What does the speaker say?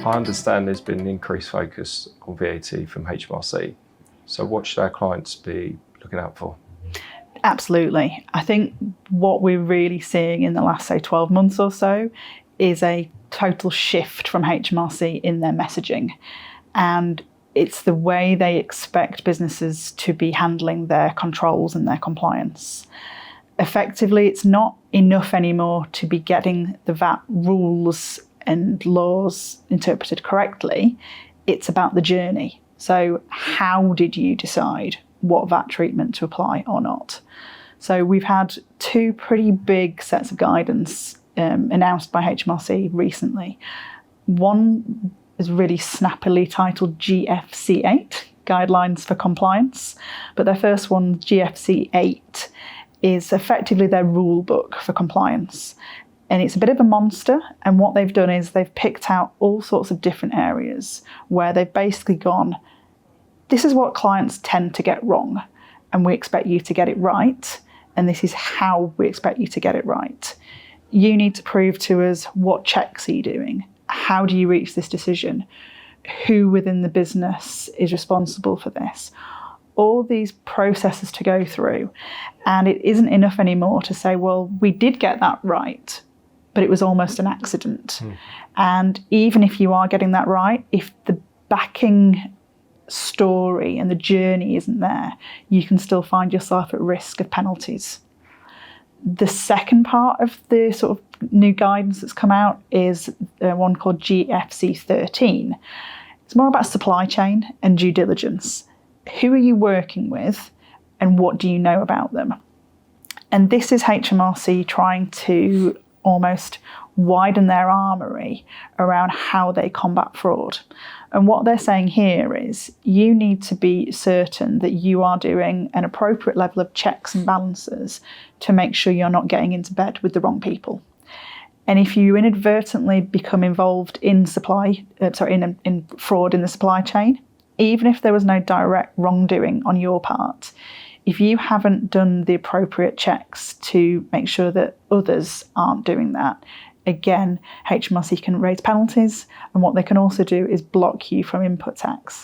I understand there's been an increased focus on VAT from HMRC. So what should our clients be looking out for? Absolutely. I think what we're really seeing in the last, say, 12 months or so is a total shift from HMRC in their messaging. And it's the way they expect businesses to be handling their controls and their compliance. Effectively, it's not enough anymore to be getting the VAT rules and laws interpreted correctly. It's about the journey. So how did you decide what VAT treatment to apply or not? So we've had two pretty big sets of guidance announced by HMRC recently. One is really snappily titled GFC8, Guidelines for Compliance. But their first one, GFC8, is effectively their rule book for compliance. And it's a bit of a monster. And what they've done is they've picked out all sorts of different areas where they've basically gone, this is what clients tend to get wrong, and we expect you to get it right. And this is how we expect you to get it right. You need to prove to us, what checks are you doing? How do you reach this decision? Who within the business is responsible for this? All these processes to go through. And it isn't enough anymore to say, well, we did get that right, but it was almost an accident. And even if you are getting that right, if the backing story and the journey isn't there, you can still find yourself at risk of penalties. The second part of the sort of new guidance that's come out is one called GFC 13. It's more about supply chain and due diligence. Who are you working with and what do you know about them? And this is HMRC trying to almost widen their armoury around how they combat fraud. And what they're saying here is you need to be certain that you are doing an appropriate level of checks and balances to make sure you're not getting into bed with the wrong people. And if you inadvertently become involved in in fraud in the supply chain, even if there was no direct wrongdoing on your part, if you haven't done the appropriate checks to make sure that others aren't doing that, again, HMRC can raise penalties, and what they can also do is block you from input tax.